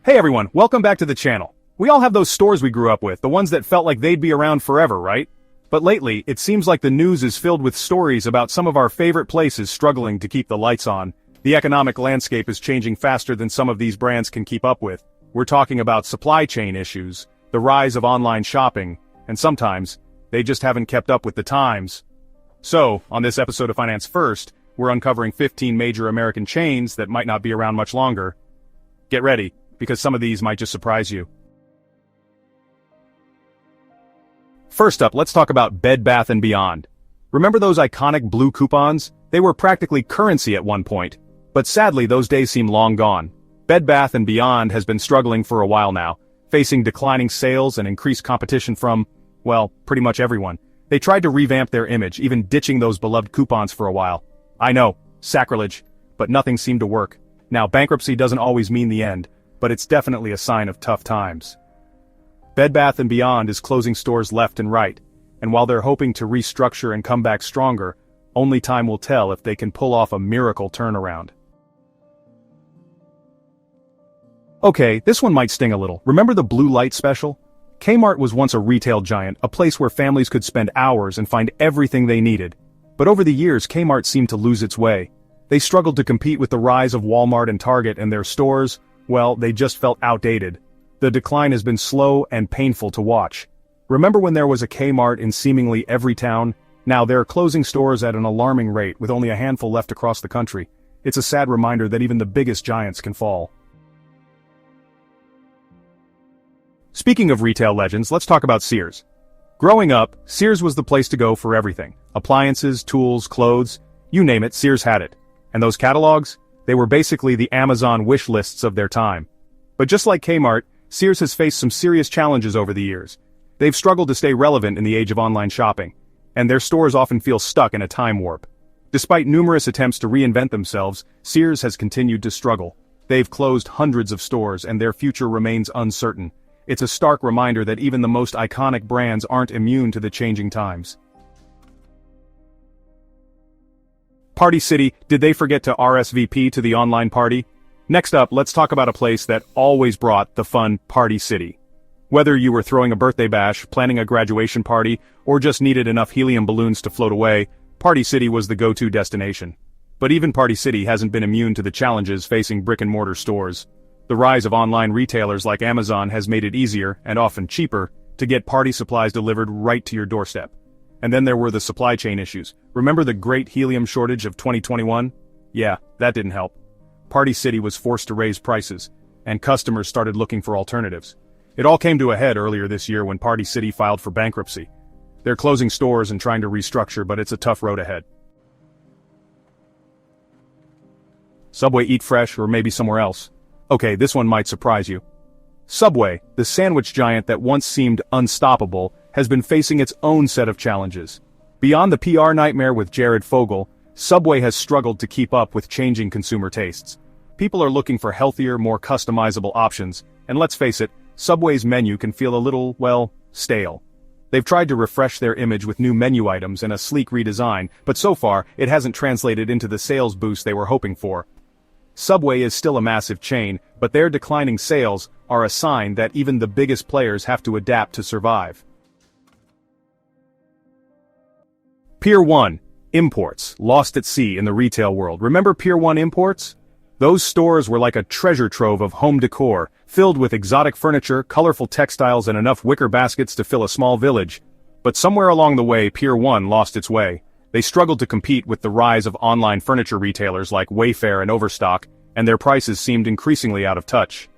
Hey everyone, welcome back to the channel. We all have those stores we grew up with, the ones that felt like they'd be around forever, right? But lately, it seems like the news is filled with stories about some of our favorite places struggling to keep the lights on. The economic landscape is changing faster than some of these brands can keep up with. We're talking about supply chain issues, the rise of online shopping, and sometimes, they just haven't kept up with the times. So, on this episode of Finance First, we're uncovering 15 major American chains that might not be around much longer. Get ready, because some of these might just surprise you. First up, let's talk about Bed Bath & Beyond. Remember those iconic blue coupons? They were practically currency at one point. But sadly, those days seem long gone. Bed Bath & Beyond has been struggling for a while now, facing declining sales and increased competition from, well, pretty much everyone. They tried to revamp their image, even ditching those beloved coupons for a while. I know, sacrilege, but nothing seemed to work. Now, bankruptcy doesn't always mean the end, but it's definitely a sign of tough times. Bed Bath & Beyond is closing stores left and right, and while they're hoping to restructure and come back stronger, only time will tell if they can pull off a miracle turnaround. Okay, this one might sting a little. Remember the blue light special? Kmart was once a retail giant, a place where families could spend hours and find everything they needed. But over the years, Kmart seemed to lose its way. They struggled to compete with the rise of Walmart and Target, and their stores, well, they just felt outdated. The decline has been slow and painful to watch. Remember when there was a Kmart in seemingly every town? Now they're closing stores at an alarming rate with only a handful left across the country. It's a sad reminder that even the biggest giants can fall. Speaking of retail legends, let's talk about Sears. Growing up, Sears was the place to go for everything. Appliances, tools, clothes, you name it, Sears had it. And those catalogs? They were basically the Amazon wish lists of their time. But just like Kmart, Sears has faced some serious challenges over the years. They've struggled to stay relevant in the age of online shopping, and their stores often feel stuck in a time warp. Despite numerous attempts to reinvent themselves, Sears has continued to struggle. They've closed hundreds of stores and their future remains uncertain. It's a stark reminder that even the most iconic brands aren't immune to the changing times. Party City, did they forget to RSVP to the online party? Next up, let's talk about a place that always brought the fun Party City. Whether you were throwing a birthday bash, planning a graduation party, or just needed enough helium balloons to float away, Party City was the go-to destination. But even Party City hasn't been immune to the challenges facing brick-and-mortar stores. The rise of online retailers like Amazon has made it easier, and often cheaper, to get party supplies delivered right to your doorstep. And then there were the supply chain issues. Remember the great helium shortage of 2021? Yeah, that didn't help. Party City was forced to raise prices, and customers started looking for alternatives. It all came to a head earlier this year when Party City filed for bankruptcy. They're closing stores and trying to restructure, but it's a tough road ahead. Subway Eat Fresh, or maybe somewhere else. Okay, this one might surprise you. Subway, the sandwich giant that once seemed unstoppable, has been facing its own set of challenges. Beyond the PR nightmare with Jared Fogle, Subway has struggled to keep up with changing consumer tastes. People are looking for healthier, more customizable options, and let's face it, Subway's menu can feel a little, well, stale. They've tried to refresh their image with new menu items and a sleek redesign, but so far, it hasn't translated into the sales boost they were hoping for. Subway is still a massive chain, but their declining sales are a sign that even the biggest players have to adapt to survive. Pier 1. Imports, lost at sea in the retail world. Remember Pier 1 Imports? Those stores were like a treasure trove of home decor, filled with exotic furniture, colorful textiles, and enough wicker baskets to fill a small village. But somewhere along the way, Pier 1 lost its way. They struggled to compete with the rise of online furniture retailers like Wayfair and Overstock, and their prices seemed increasingly out of touch.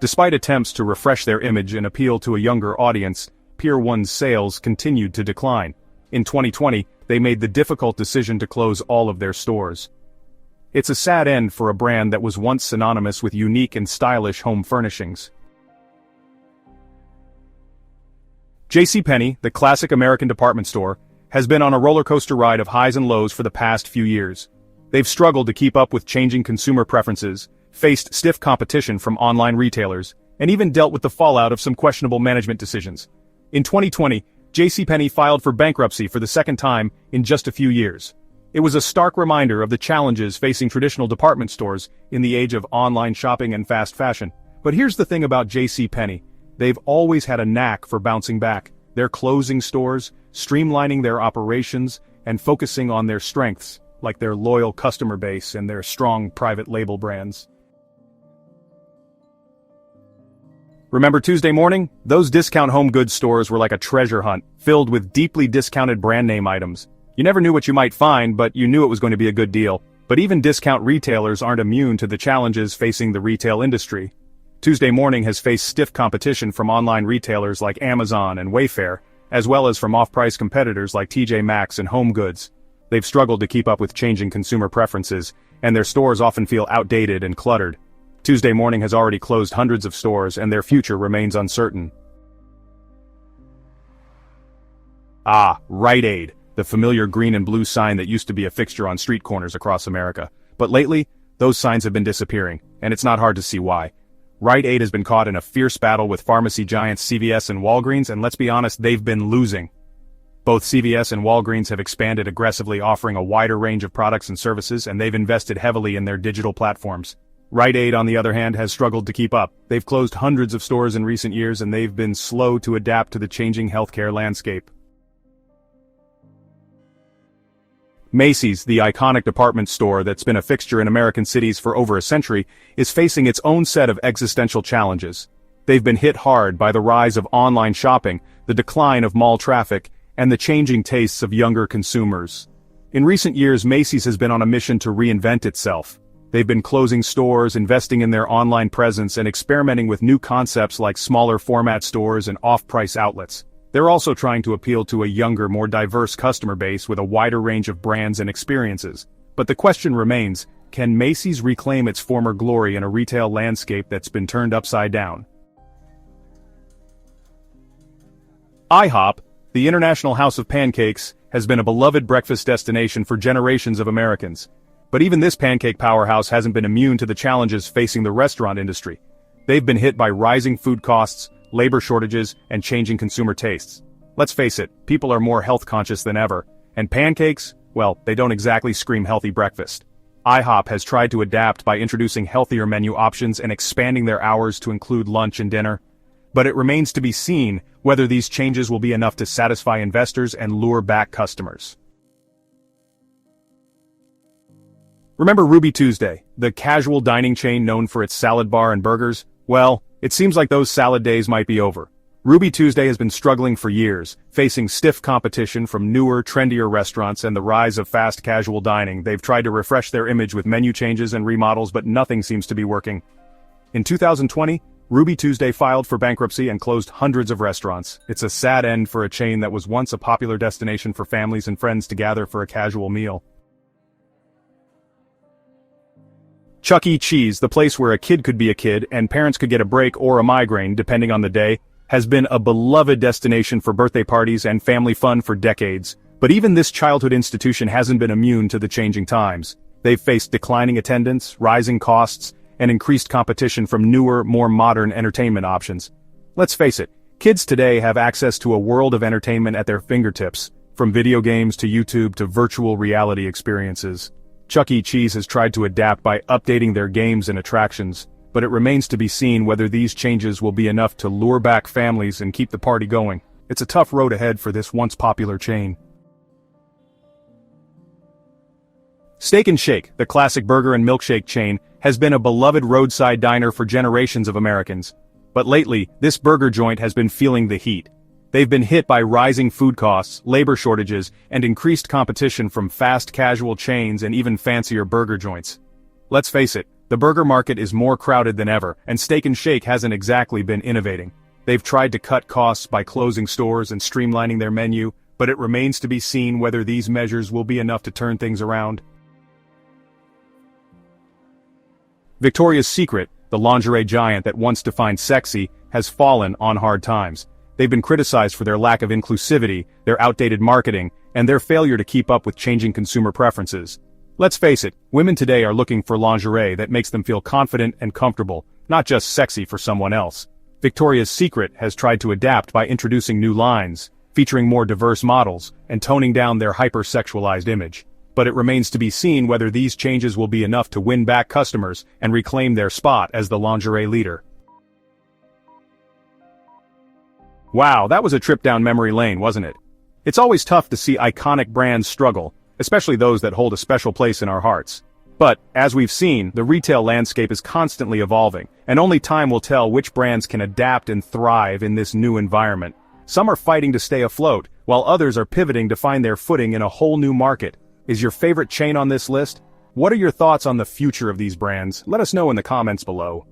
Despite attempts to refresh their image and appeal to a younger audience, Pier 1's sales continued to decline. In 2020, they made the difficult decision to close all of their stores. It's a sad end for a brand that was once synonymous with unique and stylish home furnishings. JCPenney, the classic American department store, has been on a roller coaster ride of highs and lows for the past few years. They've struggled to keep up with changing consumer preferences, faced stiff competition from online retailers, and even dealt with the fallout of some questionable management decisions. In 2020, JCPenney filed for bankruptcy for the second time in just a few years. It was a stark reminder of the challenges facing traditional department stores in the age of online shopping and fast fashion. But here's the thing about Penney. They've always had a knack for bouncing back. They're closing stores, streamlining their operations, and focusing on their strengths, like their loyal customer base and their strong private label brands. Remember Tuesday morning? Those discount home goods stores were like a treasure hunt, filled with deeply discounted brand name items. You never knew what you might find, but you knew it was going to be a good deal. But even discount retailers aren't immune to the challenges facing the retail industry. Tuesday morning has faced stiff competition from online retailers like Amazon and Wayfair, as well as from off-price competitors like TJ Maxx and Home Goods. They've struggled to keep up with changing consumer preferences, and their stores often feel outdated and cluttered. Tuesday morning has already closed hundreds of stores, and their future remains uncertain. Rite Aid, the familiar green and blue sign that used to be a fixture on street corners across America. But lately, those signs have been disappearing, and it's not hard to see why. Rite Aid has been caught in a fierce battle with pharmacy giants CVS and Walgreens, and let's be honest, they've been losing. Both CVS and Walgreens have expanded aggressively, offering a wider range of products and services, and they've invested heavily in their digital platforms. Rite Aid, on the other hand, has struggled to keep up. They've closed hundreds of stores in recent years, and they've been slow to adapt to the changing healthcare landscape. Macy's, the iconic department store that's been a fixture in American cities for over a century, is facing its own set of existential challenges. They've been hit hard by the rise of online shopping, the decline of mall traffic, and the changing tastes of younger consumers. In recent years, Macy's has been on a mission to reinvent itself. They've been closing stores, investing in their online presence, and experimenting with new concepts like smaller format stores and off-price outlets. They're also trying to appeal to a younger, more diverse customer base with a wider range of brands and experiences. But the question remains, can Macy's reclaim its former glory in a retail landscape that's been turned upside down? IHOP, the International House of Pancakes, has been a beloved breakfast destination for generations of Americans. But even this pancake powerhouse hasn't been immune to the challenges facing the restaurant industry. They've been hit by rising food costs, labor shortages, and changing consumer tastes. Let's face it, people are more health conscious than ever, and pancakes, well, they don't exactly scream healthy breakfast. IHOP has tried to adapt by introducing healthier menu options and expanding their hours to include lunch and dinner. But it remains to be seen whether these changes will be enough to satisfy investors and lure back customers. Remember Ruby Tuesday, the casual dining chain known for its salad bar and burgers? Well, it seems like those salad days might be over. Ruby Tuesday has been struggling for years, facing stiff competition from newer, trendier restaurants and the rise of fast casual dining. They've tried to refresh their image with menu changes and remodels, but nothing seems to be working. In 2020, Ruby Tuesday filed for bankruptcy and closed hundreds of restaurants. It's a sad end for a chain that was once a popular destination for families and friends to gather for a casual meal. ChuckECheese, the place where a kid could be a kid and parents could get a break or a migraine depending on the day, has been a beloved destination for birthday parties and family fun for decades. But even this childhood institution hasn't been immune to the changing times. They've faced declining attendance, rising costs, and increased competition from newer, more modern entertainment options. Let's face it, kids today have access to a world of entertainment at their fingertips, from video games to YouTube to virtual reality experiences. ChuckECheese has tried to adapt by updating their games and attractions, but it remains to be seen whether these changes will be enough to lure back families and keep the party going. It's a tough road ahead for this once popular chain. Steak 'n Shake, the classic burger and milkshake chain, has been a beloved roadside diner for generations of Americans. But lately, this burger joint has been feeling the heat. They've been hit by rising food costs, labor shortages, and increased competition from fast casual chains and even fancier burger joints. Let's face it, the burger market is more crowded than ever, and Steak 'n Shake hasn't exactly been innovating. They've tried to cut costs by closing stores and streamlining their menu, but it remains to be seen whether these measures will be enough to turn things around. Victoria's Secret, the lingerie giant that once defined sexy, has fallen on hard times. They've been criticized for their lack of inclusivity, their outdated marketing, and their failure to keep up with changing consumer preferences. Let's face it, women today are looking for lingerie that makes them feel confident and comfortable, not just sexy for someone else. Victoria's Secret has tried to adapt by introducing new lines, featuring more diverse models, and toning down their hyper-sexualized image. But it remains to be seen whether these changes will be enough to win back customers and reclaim their spot as the lingerie leader. Wow, that was a trip down memory lane, wasn't it? It's always tough to see iconic brands struggle, especially those that hold a special place in our hearts. But, as we've seen, the retail landscape is constantly evolving, and only time will tell which brands can adapt and thrive in this new environment. Some are fighting to stay afloat, while others are pivoting to find their footing in a whole new market. Is your favorite chain on this list? What are your thoughts on the future of these brands? Let us know in the comments below.